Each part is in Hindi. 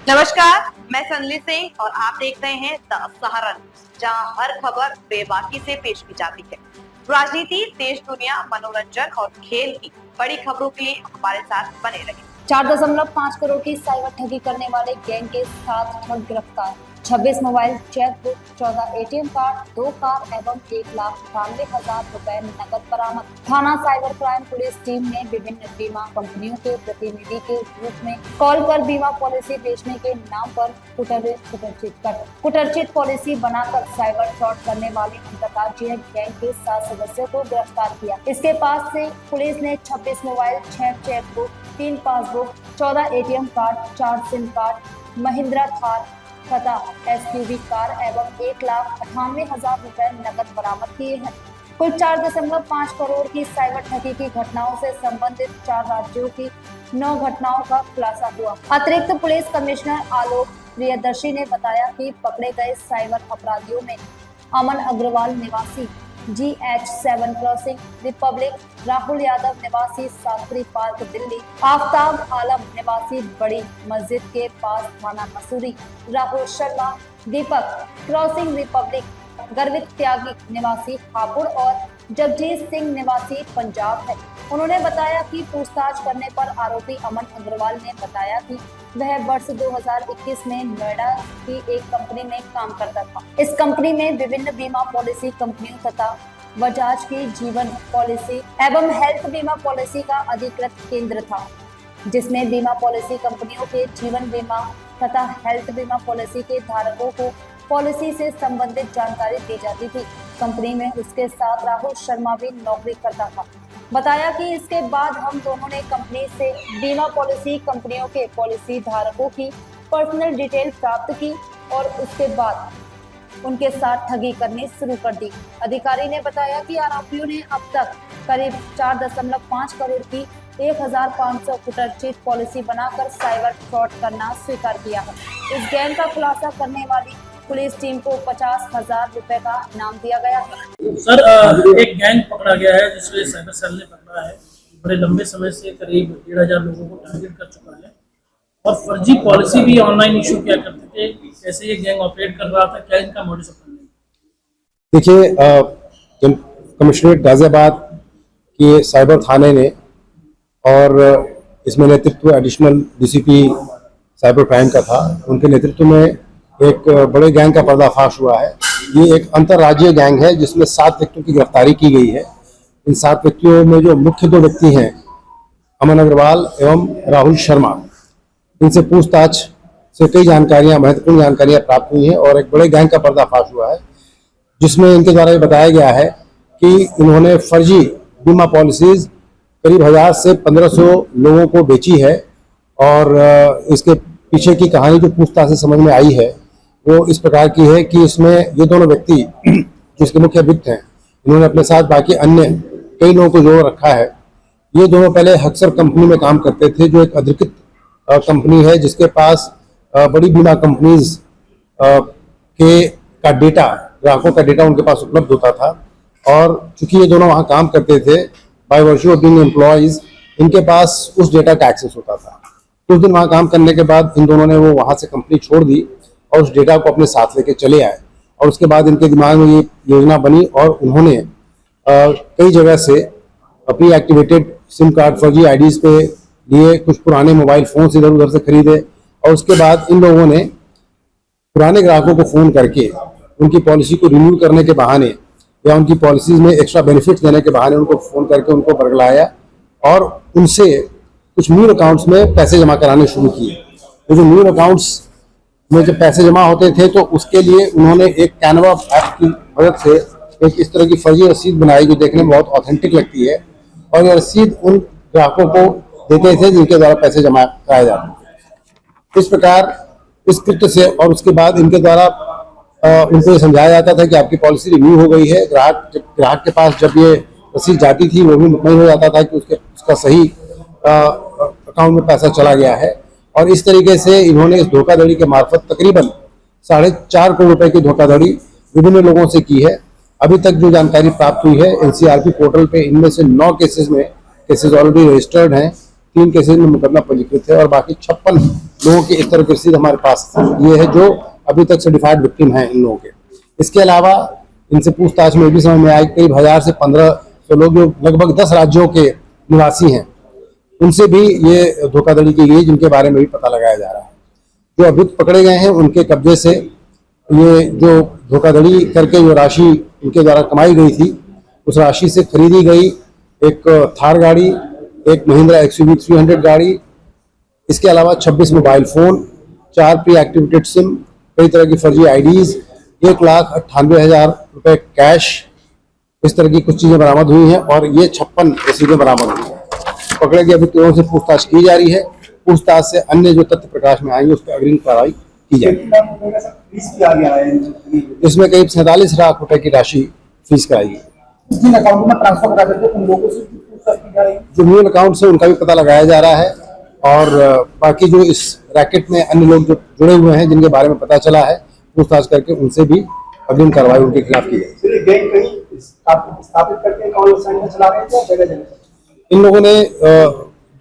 नमस्कार, मैं संजली सिंह और आप देख रहे हैं द सहारा न्यूज, जहां हर खबर बेबाकी से पेश की जाती है। राजनीति, देश दुनिया, मनोरंजन और खेल की बड़ी खबरों के लिए हमारे साथ बने रहिए। 4.5 करोड़ की साइबर ठगी करने वाले गैंग के 7 ठग गिरफ्तार। 26 mobile, chequebook, 14 ATM card, 2 car एवं 1,98,000 रुपए नकद बरामद। थाना साइबर क्राइम पुलिस टीम ने विभिन्न बीमा कंपनियों के प्रतिनिधि के रूप में कॉल कर बीमा पॉलिसी बेचने के नाम पर कुटर्चित पॉलिसी बनाकर साइबर फ्रॉड करने वाले अंतर्राज्यीय गैंग के 7 सदस्यों को गिरफ्तार किया। इसके पास से पुलिस ने 26 mobile, 6 chequebook, 3 passbook, 14 ATM card, 4 SIM card, Mahindra Thar तथा एसयूवी कार एवं 1,98,000 रुपए नकद बरामद किए हैं। कुल 4.5 करोड़ की साइबर ठगी की घटनाओं से संबंधित 4 राज्यों की 9 घटनाओं का खुलासा हुआ। अतिरिक्त पुलिस कमिश्नर आलोक प्रियदर्शी ने बताया कि पकड़े गए साइबर अपराधियों में अमन अग्रवाल निवासी GH7 crossing Republic, Rahul Yadav निवासी शास्त्री पार्क दिल्ली, आफ्ताब आलम निवासी बड़ी मस्जिद के पास थाना मसूरी, राहुल शर्मा दीपक क्रॉसिंग रिपब्लिक, गर्वित त्यागी निवासी हापुड़ और जगजीत सिंह निवासी पंजाब है। उन्होंने बताया कि पूछताछ करने पर आरोपी अमन अग्रवाल ने बताया कि वह वर्ष 2021 में नोएडा की एक कंपनी में काम करता था। इस कंपनी में विभिन्न बीमा पॉलिसी कंपनियों तथा बजाज की जीवन पॉलिसी एवं हेल्थ बीमा पॉलिसी का अधिकृत केंद्र था, जिसमें बीमा पॉलिसी कंपनियों के जीवन बीमा तथा हेल्थ बीमा पॉलिसी के धारकों को पॉलिसी से संबंधित जानकारी दी जाती थी। कंपनी में उसके साथ राहुल शर्मा भी नौकरी करता था। बताया कि इसके बाद हम दोनों ने कंपनी से बीमा पॉलिसी कंपनियों के पॉलिसी धारकों की पर्सनल डिटेल प्राप्त की और उसके बाद उनके साथ ठगी करनी शुरू कर दी। अधिकारी ने बताया कि आरोपियों ने अब तक करीब 4.5 करोड़ की 1,500 कुटर्चित पॉलिसी बनाकर साइबर फ्रॉड करना स्वीकार किया है। इस गैंग का खुलासा करने वाली पुलिस टीम को 50,000 रुपए का इनाम दिया गया है। सर, एक गैंग पकड़ा गया है जिसमें साइबर सेल ने पकड़ा है। बड़े लंबे समय से करीब 1,500 लोगों को टारगेट कर चुका है और फर्जी पॉलिसी भी ऑनलाइन इशू किया करते थे। कैसे ये गैंग ऑपरेट कर रहा था, क्या इनका मॉडस ऑपरेंडी? देखिए, कमिश्नरेट गाजियाबाद के साइबर थाने ने और इसमें नेतृत्व एडिशनल DCP साइबर क्राइम का था, उनके नेतृत्व में एक बड़े गैंग का पर्दाफाश हुआ है। ये एक अंतर्राज्यीय गैंग है जिसमें 7 व्यक्तियों की गिरफ्तारी की गई है। इन 7 व्यक्तियों में जो मुख्य 2 व्यक्ति हैं, अमन अग्रवाल एवं राहुल शर्मा, इनसे पूछताछ से कई जानकारियां, महत्वपूर्ण जानकारियां प्राप्त हुई हैं और एक बड़े गैंग का पर्दाफाश हुआ है, जिसमें इनके द्वारा ये बताया गया है कि इन्होंने फर्जी बीमा पॉलिसीज करीब 1000 से 1500 लोगों को बेची है। और इसके पीछे की कहानी जो पूछताछ से समझ में आई है वो इस प्रकार की है कि इसमें ये दोनों व्यक्ति जिसके मुख्य अभियुक्त हैं, इन्होंने अपने साथ बाकी अन्य कई लोगों को जोड़ रखा है। ये दोनों पहले हक्सर कंपनी में काम करते थे, जो एक अधिकृत कंपनी है जिसके पास बड़ी बीमा कंपनीज का डेटा, ग्राहकों का डेटा उनके पास उपलब्ध होता था। और चूंकि ये दोनों वहाँ काम करते थे, by virtue of being employees, इनके पास उस डेटा का एक्सेस होता था। कुछ दिन वहाँ काम करने के बाद इन दोनों ने वो वहाँ से कंपनी छोड़ दी और उस डेटा को अपने साथ लेके चले आए। और उसके बाद इनके दिमाग में ये योजना बनी और उन्होंने कई जगह से अपनी एक्टिवेटेड सिम कार्ड फर्जी IDs पे लिए, कुछ पुराने मोबाइल फोन इधर उधर से खरीदे और उसके बाद इन लोगों ने पुराने ग्राहकों को फ़ोन करके उनकी पॉलिसी को रिन्यू करने के बहाने या उनकी पॉलिसीज में एक्स्ट्रा बेनिफिट्स देने के बहाने उनको फ़ोन करके उनको बरगलाया और उनसे कुछ न्यू अकाउंट्स में पैसे जमा कराने शुरू किए। तो जो न्यू अकाउंट्स में जब पैसे जमा होते थे तो उसके लिए उन्होंने एक कैनवा ऐप की मदद से एक इस तरह की फर्जी रसीद बनाई जो देखने में बहुत ऑथेंटिक लगती है और ये रसीद उन ग्राहकों को देते थे जिनके द्वारा पैसे जमा कराए जाते थे। इस प्रकार इस कृत्य से और उसके बाद इनके द्वारा उनको ये समझाया जाता था कि आपकी पॉलिसी रिन्यू हो गई है। ग्राहक के पास जब ये रसीद जाती थी वो भी मुतमईन हो जाता था कि उसका सही अकाउंट में पैसा चला गया है। और इस तरीके से इन्होंने इस धोखाधड़ी के मार्फत तकरीबन 4.5 करोड़ रुपए की धोखाधड़ी विभिन्न लोगों से की है। अभी तक जो जानकारी प्राप्त हुई है NCRP पोर्टल पे, इनमें से 9 केसेस ऑलरेडी रजिस्टर्ड हैं, 3 केसेस में मुकदमा पंजीकृत है और बाकी 56 लोगों की इस तरह की रसीद हमारे पास ये है जो अभी तक सर्टिफाइड विक्टिम हैं इन लोगों के। इसके अलावा इनसे पूछताछ में भी समझ में आया करीब 1000 से 1500 लोग जो लगभग 10 राज्यों के निवासी हैं उनसे भी ये धोखाधड़ी की गई, जिनके बारे में भी पता लगाया जा रहा है। जो अभियुक्त पकड़े गए हैं उनके कब्जे से ये जो धोखाधड़ी करके जो राशि उनके द्वारा कमाई गई थी उस राशि से खरीदी गई एक थार गाड़ी, एक महिंद्रा XUV 300 गाड़ी, इसके अलावा 26 mobile phone, 4 pre activated SIM, कई तरह की फर्जी IDs, 1,98,000 रुपए कैश, इस तरह की कुछ चीजें बरामद हुई हैं और ये 56 रसीदें बरामद हुई हैं। पकड़े गए अभियुक्तों से पूछताछ की जा रही है। पूछताछ से अन्य जो तथ्य प्रकाश में आएंगे उस पर अग्रिम कार्रवाई की जाएगी। इसमें करीब 47 लाख रुपए की राशि फीस कराई जिन अकाउंट में ट्रांसफर करा देते उन लोगों से पूछताछ की जा रही है। जो मेन अकाउंट से उनका भी पता लगाया जा रहा है और बाकी जो इस रैकेट में अन्य लोग जो जुड़े हुए हैं जिनके बारे में पता चला है पूछताछ करके उनसे भी अग्रिम कार्रवाई उनके खिलाफ की जाएगी। स्थापित करके चला रहे हैं जगह जगह इन लोगों ने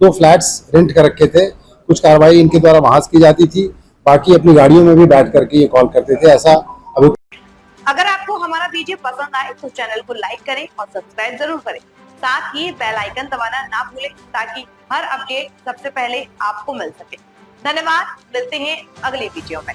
2 फ्लैट्स रेंट कर रखे थे, कुछ कार्रवाई इनके द्वारा वहां से की जाती थी, बाकी अपनी गाड़ियों में भी बैठ करके ये कॉल करते थे। ऐसा अभी अगर आपको हमारा वीडियो पसंद आए तो चैनल को लाइक करें और सब्सक्राइब जरूर करें। साथ ही बेल आइकन दबाना ना भूलें ताकि हर अपडेट सबसे पहले आपको मिल सके। धन्यवाद, मिलते हैं अगले वीडियो में।